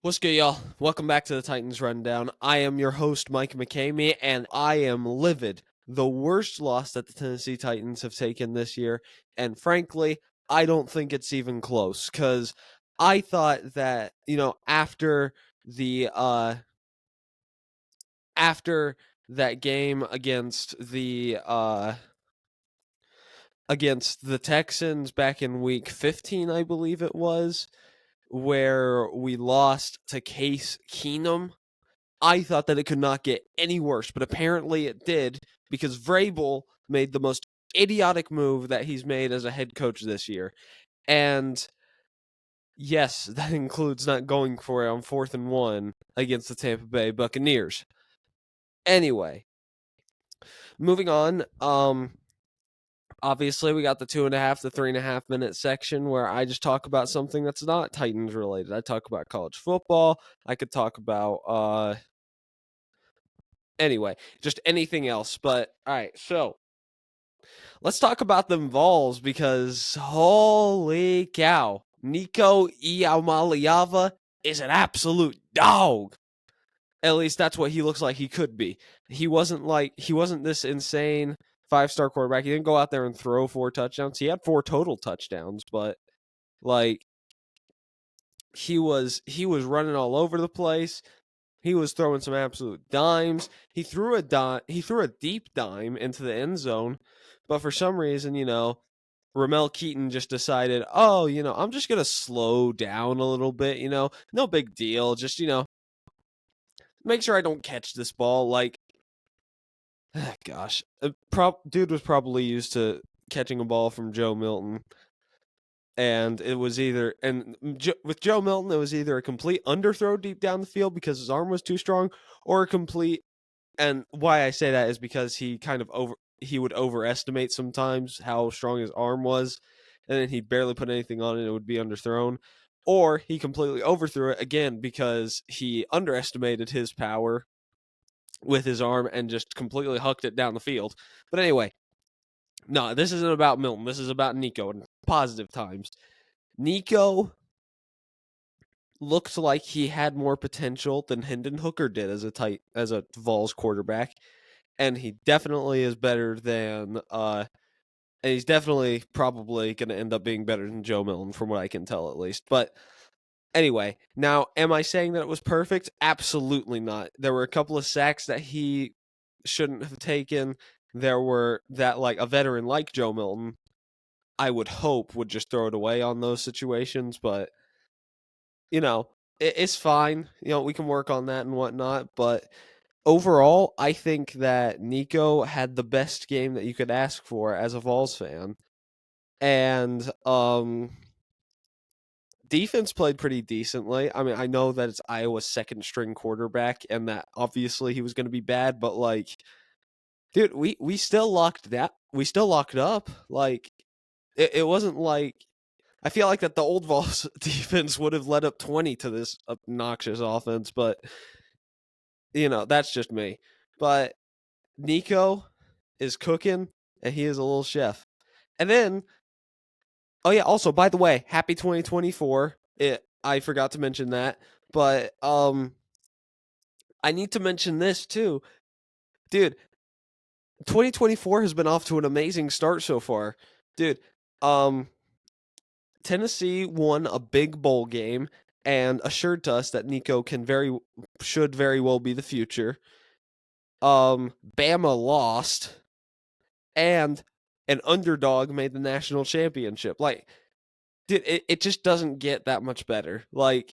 What's good, y'all? Welcome back to the Titans Rundown. I am your host, Mike McCamey, and I am livid. The worst loss that the Tennessee Titans have taken this year, and frankly, I don't think it's even close, because I thought that, after that game against the Texans back in week 15, I believe it was, where we lost to Case Keenum, I thought that it could not get any worse, but apparently it did, because Vrabel made the most idiotic move that he's made as a head coach this year. And yes, that includes not going for it on 4th and 1 against the Tampa Bay Buccaneers. Anyway, moving on. Obviously, we got the 2.5 to 3.5 minute section where I just talk about something that's not Titans related. I talk about college football. I could talk about anyway, just anything else. But all right, so let's talk about them Vols, because holy cow, Nico Iamaleava is an absolute dog. At least that's what he looks like he could be. He wasn't this insane 5-star quarterback. He didn't go out there and throw 4 touchdowns. He had 4 total touchdowns, but like he was running all over the place. He was throwing some absolute dimes. He threw a deep dime into the end zone, but for some reason, Ramel Keaton just decided, oh, I'm just gonna slow down a little bit. No big deal. Just make sure I don't catch this ball. Like, gosh, dude was probably used to catching a ball from Joe Milton. And it was with Joe Milton, it was either a complete underthrow deep down the field because his arm was too strong, or a complete. And why I say that is because he would overestimate sometimes how strong his arm was, and then he'd barely put anything on it, and it would be underthrown. Or he completely overthrew it again because he underestimated his power with his arm and just completely hucked it down the field. But anyway, no, this isn't about Milton. This is about Nico in positive times. Nico looked like he had more potential than Hendon Hooker did as a Vols quarterback, and he definitely is better than and he's definitely probably going to end up being better than Joe Milton, from what I can tell at least. But anyway, now am I saying that it was perfect? Absolutely not. There were a couple of sacks that he shouldn't have taken. There were that, like, a veteran like Joe Milton, I would hope, would just throw it away on those situations, but it's fine. We can work on that and whatnot, but overall, I think that Nico had the best game that you could ask for as a Vols fan. And defense played pretty decently. I mean, I know that it's Iowa's second string quarterback and that obviously he was going to be bad, but like, dude, we still locked that. We still locked up. Like, it wasn't like, I feel like that the old Vols defense would have led up 20 to this obnoxious offense, but that's just me. But Nico is cooking, and he is a little chef. And then, oh yeah, also, by the way, happy 2024. I forgot to mention that, but I need to mention this too. Dude, 2024 has been off to an amazing start so far. Dude, Tennessee won a big bowl game and assured to us that Nico should very well be the future. Bama lost, and an underdog made the national championship. Like, dude, it just doesn't get that much better. Like,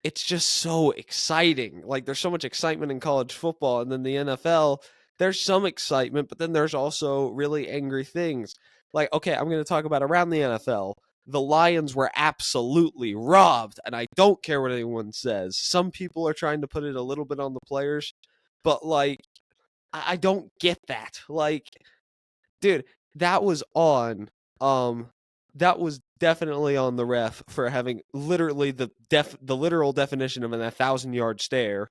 it's just so exciting. Like, there's so much excitement in college football, and then the NFL, there's some excitement, but then there's also really angry things. Like, okay, I'm going to talk about around the NFL. The Lions were absolutely robbed, and I don't care what anyone says. Some people are trying to put it a little bit on the players, but like, I don't get that. Like, dude, that was on. That was definitely on the ref for having literally the literal definition of an 1,000-yard stare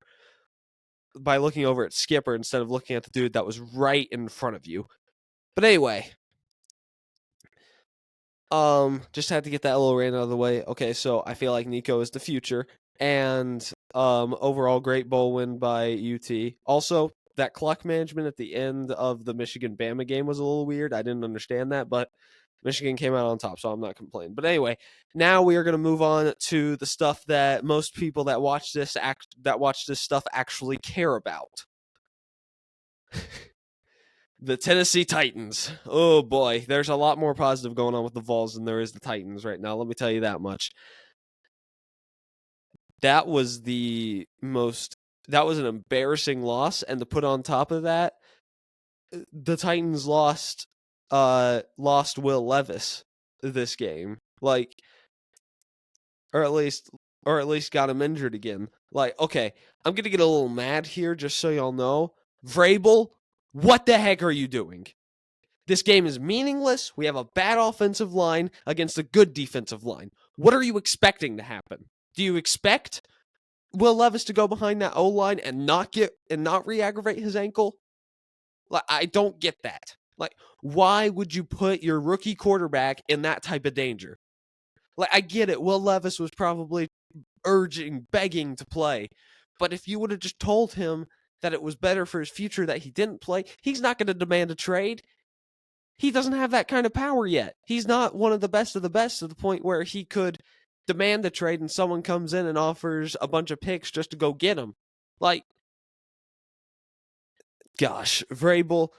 by looking over at Skipper instead of looking at the dude that was right in front of you. But anyway, just had to get that little rant out of the way. Okay, so I feel like Nico is the future. And overall great bowl win by UT. Also, that clock management at the end of the Michigan Bama game was a little weird. I didn't understand that, but Michigan came out on top, so I'm not complaining. But anyway, now we are going to move on to the stuff that most people that watch this stuff actually care about. The Tennessee Titans. Oh boy, there's a lot more positive going on with the Vols than there is the Titans right now. Let me tell you that much. That was an embarrassing loss, and to put on top of that, the Titans lost Will Levis this game. Like, or at least got him injured again. Like, okay, I'm gonna get a little mad here, just so y'all know. Vrabel, what the heck are you doing? This game is meaningless. We have a bad offensive line against a good defensive line. What are you expecting to happen? Do you expect Will Levis to go behind that O line and not re-aggravate his ankle? Like, I don't get that. Like, why would you put your rookie quarterback in that type of danger? Like, I get it. Will Levis was probably begging to play. But if you would have just told him that it was better for his future that he didn't play, he's not going to demand a trade. He doesn't have that kind of power yet. He's not one of the best to the point where he could demand a trade and someone comes in and offers a bunch of picks just to go get him. Like, gosh, Vrabel,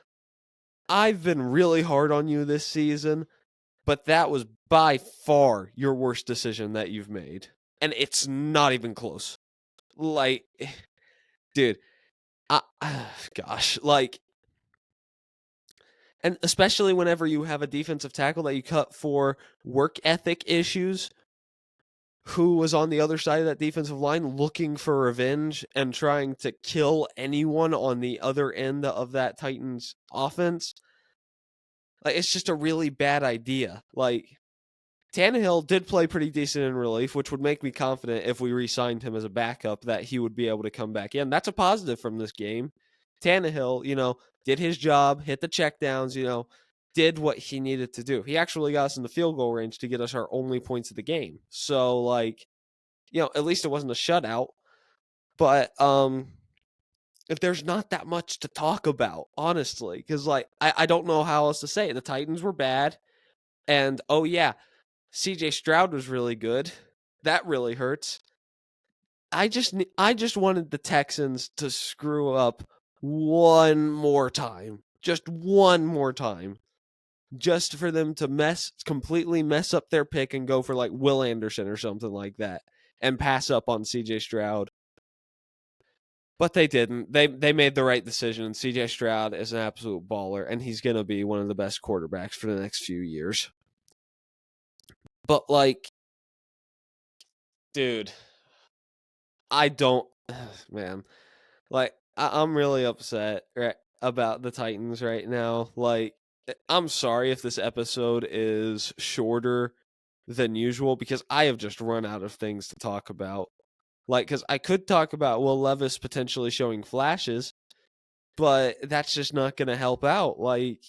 I've been really hard on you this season, but that was by far your worst decision that you've made. And it's not even close. Like, dude, gosh, like, and especially whenever you have a defensive tackle that you cut for work ethic issues, who was on the other side of that defensive line looking for revenge and trying to kill anyone on the other end of that Titans offense. Like, it's just a really bad idea. Like, Tannehill did play pretty decent in relief, which would make me confident if we re-signed him as a backup that he would be able to come back in. That's a positive from this game. Tannehill, did his job, hit the checkdowns, did what he needed to do. He actually got us in the field goal range to get us our only points of the game. So, like, at least it wasn't a shutout. But if there's not that much to talk about, honestly, because like I don't know how else to say it. The Titans were bad, and oh yeah, CJ Stroud was really good. That really hurts. I just wanted the Texans to screw up one more time. Just one more time. Just for them to completely mess up their pick and go for like Will Anderson or something like that and pass up on CJ Stroud. But they didn't. They made the right decision. CJ Stroud is an absolute baller, and he's going to be one of the best quarterbacks for the next few years. But, like, dude, I don't, man. Like, I'm really upset about the Titans right now. Like, I'm sorry if this episode is shorter than usual because I have just run out of things to talk about. Like, because I could talk about Will Levis potentially showing flashes, but that's just not going to help out. Like,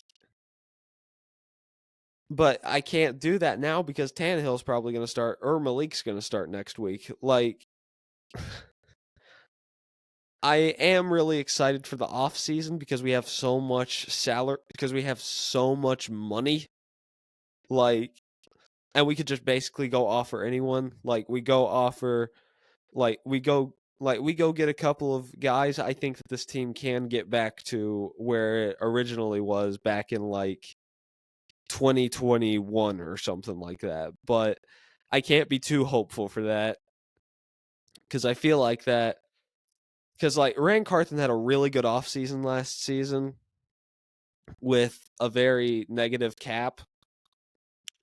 but I can't do that now because Tannehill's probably going to start, or Malik's going to start next week. Like, I am really excited for the off season because we have so much salary, because we have so much money. Like, and we could just basically go offer anyone. Like, we go offer, we go get a couple of guys. I think that this team can get back to where it originally was back in like 2021 or something like that. But I can't be too hopeful for that because I feel like that because like Rand Carthen had a really good offseason last season with a very negative cap.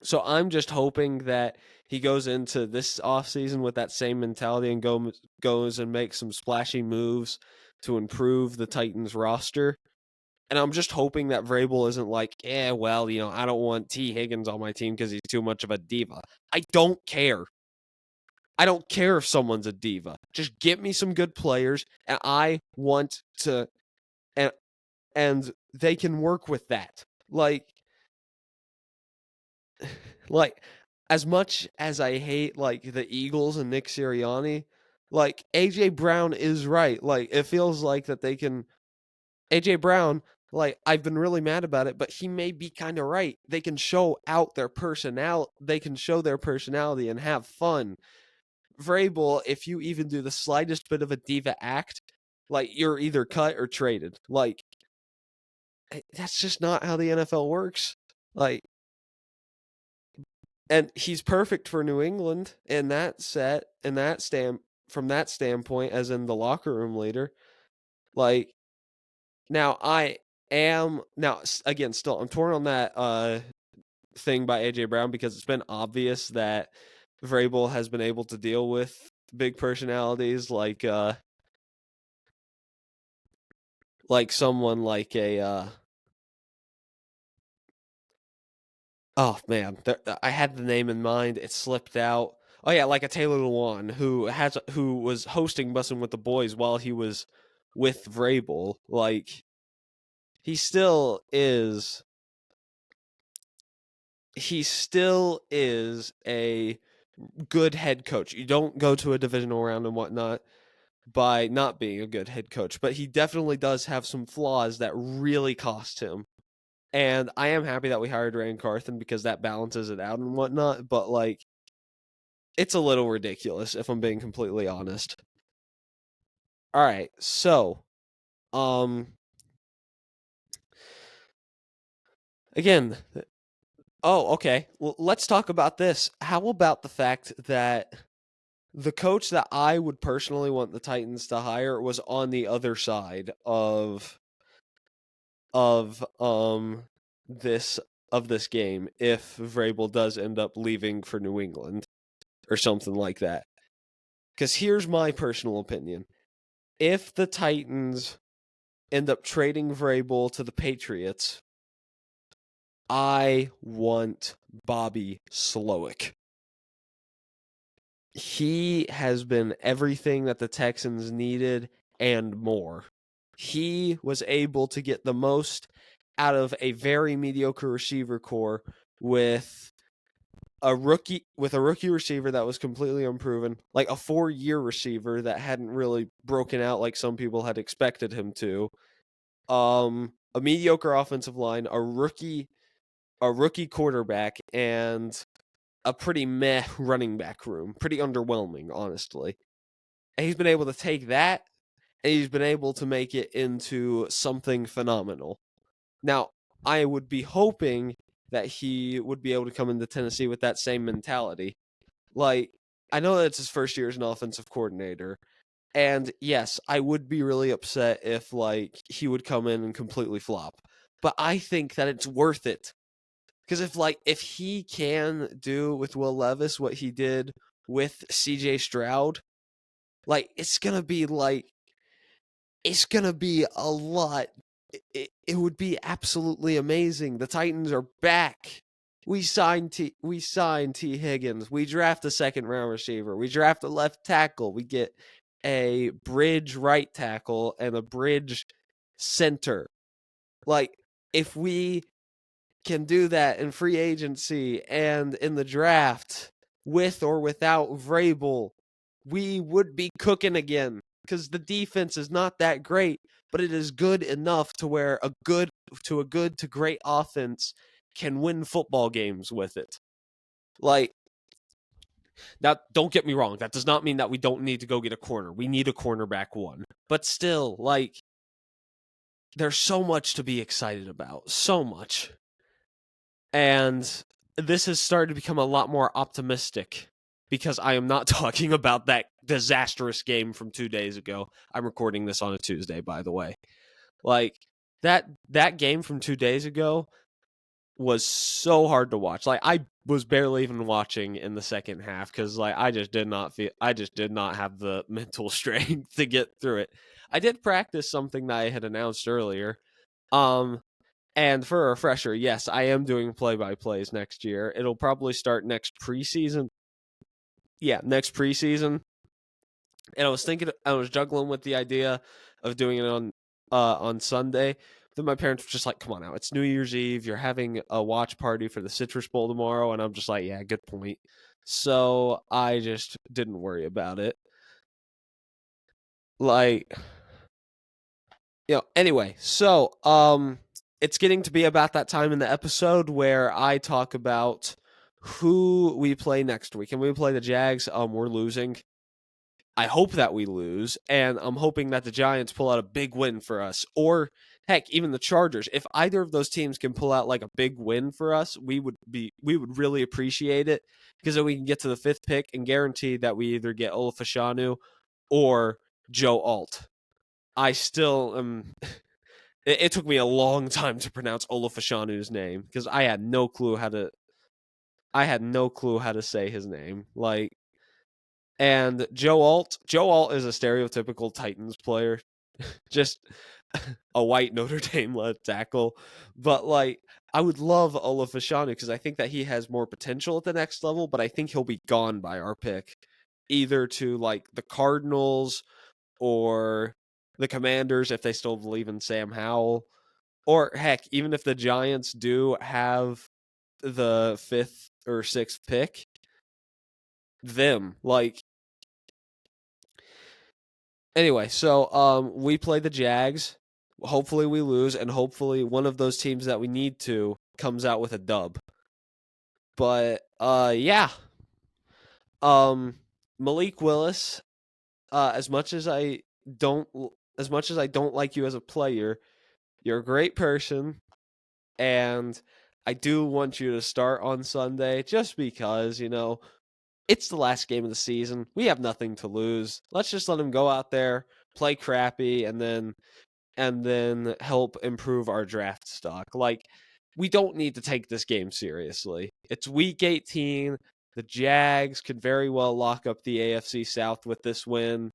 So I'm just hoping that he goes into this offseason with that same mentality and goes and makes some splashy moves to improve the Titans roster. And I'm just hoping that Vrabel isn't like, well, I don't want T. Higgins on my team because he's too much of a diva. I don't care. I don't care if someone's a diva. Just get me some good players, and I want to, and they can work with that. Like, like as much as I hate like the Eagles and Nick Sirianni, Like, AJ Brown is right. Like, it feels like that they can AJ Brown, like, I've been really mad about it, but he may be kind of right. They can show out their personality. They can show their personality and have fun. Vrabel, if you even do the slightest bit of a diva act, like, you're either cut or traded. Like, that's just not how the NFL works. Like, and he's perfect for New England in that from that standpoint, as in the locker room leader. Like, now I am now again still I'm torn on that thing by AJ Brown because it's been obvious that Vrabel has been able to deal with big personalities like someone like a oh man, I had the name in mind, it slipped out. Oh yeah, like a Taylor Lewan who was hosting Bussin' with the Boys while he was with Vrabel. Like, he still is he still is a good head coach. You don't go to a divisional round and whatnot by not being a good head coach, but he definitely does have some flaws that really cost him. And I am happy that we hired Rand Carthen because that balances it out and whatnot. But like, it's a little ridiculous if I'm being completely honest. All right, so um, again, oh okay, well, let's talk about this. How about the fact that the coach that I would personally want the Titans to hire was on the other side of this of this game if Vrabel does end up leaving for New England or something like that. Because here's my personal opinion. If the Titans end up trading Vrabel to the Patriots, I want Bobby Slowick. He has been everything that the Texans needed and more. He was able to get the most out of a very mediocre receiver core with a rookie receiver that was completely unproven, like a 4-year receiver that hadn't really broken out like some people had expected him to. A mediocre offensive line, a rookie quarterback, and a pretty meh running back room. Pretty underwhelming, honestly. And he's been able to take that and he's been able to make it into something phenomenal. Now, I would be hoping that he would be able to come into Tennessee with that same mentality. Like, I know that it's his first year as an offensive coordinator, and yes, I would be really upset if like he would come in and completely flop. But I think that it's worth it. Because if he can do with Will Levis what he did with CJ Stroud, like it's gonna be a lot. It would be absolutely amazing. The Titans are back. We signed T Higgins. We draft a second round receiver. We draft a left tackle. We get a bridge right tackle and a bridge center. Like, if we can do that in free agency and in the draft with or without Vrabel, we would be cooking again because the defense is not that great, but it is good enough to where a good to great offense can win football games with it. Like, now, don't get me wrong, that does not mean that we don't need to go get a corner. We need a cornerback one. But still, like, there's so much to be excited about. So much. And this has started to become a lot more optimistic because I am not talking about that disastrous game from 2 days ago. I'm recording this on a Tuesday, by the way. Like, that game from 2 days ago was so hard to watch. Like, I was barely even watching in the second half because like I just did not have the mental strength to get through it. I did practice something that I had announced earlier. And for a refresher, yes, I am doing play-by-plays next year. It'll probably start next preseason. Yeah, next preseason. And I was juggling with the idea of doing it on Sunday. Then my parents were just like, "Come on now, it's New Year's Eve. You're having a watch party for the Citrus Bowl tomorrow," and I'm just like, "Yeah, good point." So I just didn't worry about it. Like, anyway, so it's getting to be about that time in the episode where I talk about who we play next week. And we play the Jags. We're losing. I hope that we lose, and I'm hoping that the Giants pull out a big win for us, or heck, even the Chargers. If either of those teams can pull out like a big win for us, we would really appreciate it, because then we can get to the 5th pick and guarantee that we either get Ola Fashanu or Joe Alt. I still am. It took me a long time to pronounce Ola Fashanu's name because I had no clue how to. I had no clue how to say his name. And Joe Alt is a stereotypical Titans player, just a white Notre Dame left tackle. But I would love Ola Fashanu because I think that he has more potential at the next level, but I think he'll be gone by our pick, either to the Cardinals or the Commanders if they still believe in Sam Howell, or heck, even if the Giants do have the 5th or 6th pick, them Anyway, so we play the Jags. Hopefully we lose, and hopefully one of those teams that we need to comes out with a dub. But yeah. Malik Willis, as much as I don't like you as a player, you're a great person, and I do want you to start on Sunday just because, it's the last game of the season. We have nothing to lose. Let's just let him go out there, play crappy, and then help improve our draft stock. We don't need to take this game seriously. It's week 18. The Jags could very well lock up the AFC South with this win.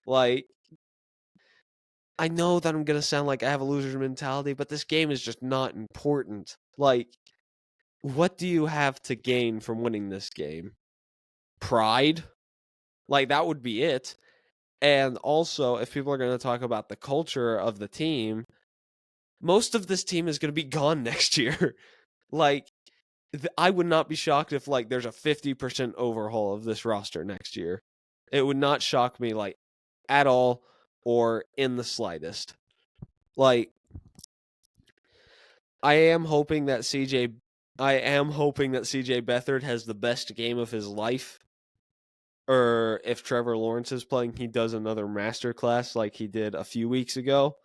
I know that I'm going to sound like I have a loser's mentality, but this game is just not important. What do you have to gain from winning this game? Pride? That would be it. And also, if people are going to talk about the culture of the team, most of this team is going to be gone next year. I would not be shocked if there's a 50% overhaul of this roster next year. It would not shock me at all or in the slightest. I am hoping that CJ Beathard has the best game of his life. Or if Trevor Lawrence is playing, he does another masterclass like he did a few weeks ago.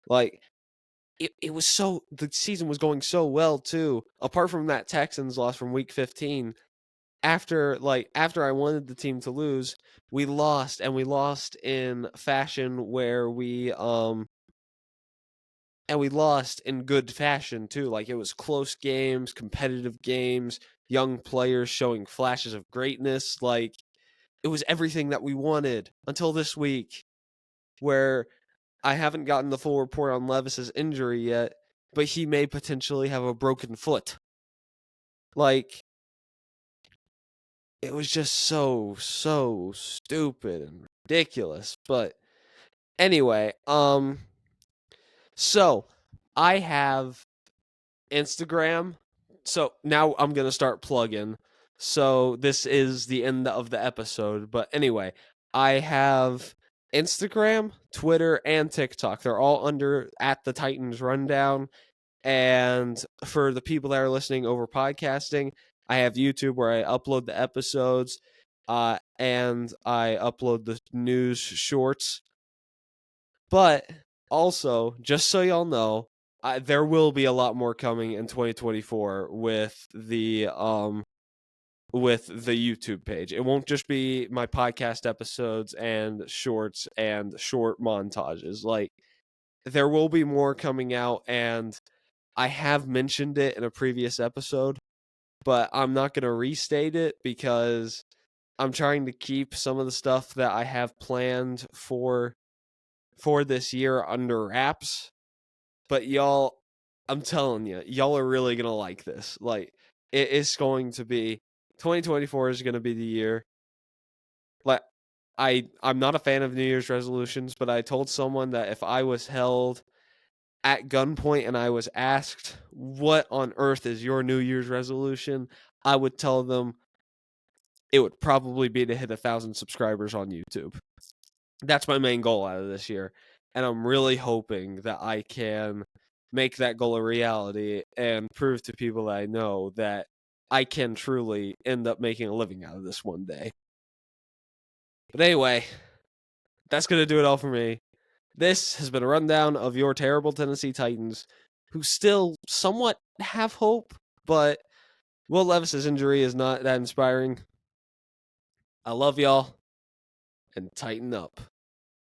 It was the season was going so well too. Apart from that Texans loss from week 15, after I wanted the team to lose, we lost, and we lost in fashion where we lost in good fashion too. It was close games, competitive games, young players showing flashes of greatness. It was everything that we wanted until this week, where I haven't gotten the full report on Levis's injury yet, but he may potentially have a broken foot. It was just so stupid and ridiculous. But anyway, so I have Instagram. So now I'm going to start plugging. So this is the end of the episode. But anyway, I have Instagram, Twitter, and TikTok. They're all under at the Titans Rundown. And for the people that are listening over podcasting, I have YouTube where I upload the episodes, and I upload the news shorts. But also, just so y'all know, there will be a lot more coming in 2024 with the YouTube page. It won't just be my podcast episodes and shorts and short montages. There will be more coming out, and I have mentioned it in a previous episode, but I'm not going to restate it because I'm trying to keep some of the stuff that I have planned for this year under wraps. But y'all, I'm telling you, y'all are really going to like this. It is going to be 2024 is going to be the year. I'm not a fan of New Year's resolutions, but I told someone that if I was held at gunpoint and I was asked, what on earth is your New Year's resolution? I would tell them it would probably be to hit 1,000 subscribers on YouTube. That's my main goal out of this year. And I'm really hoping that I can make that goal a reality and prove to people that I know that I can truly end up making a living out of this one day. But anyway, that's going to do it all for me. This has been a rundown of your terrible Tennessee Titans, who still somewhat have hope, but Will Levis's injury is not that inspiring. I love y'all, and tighten up.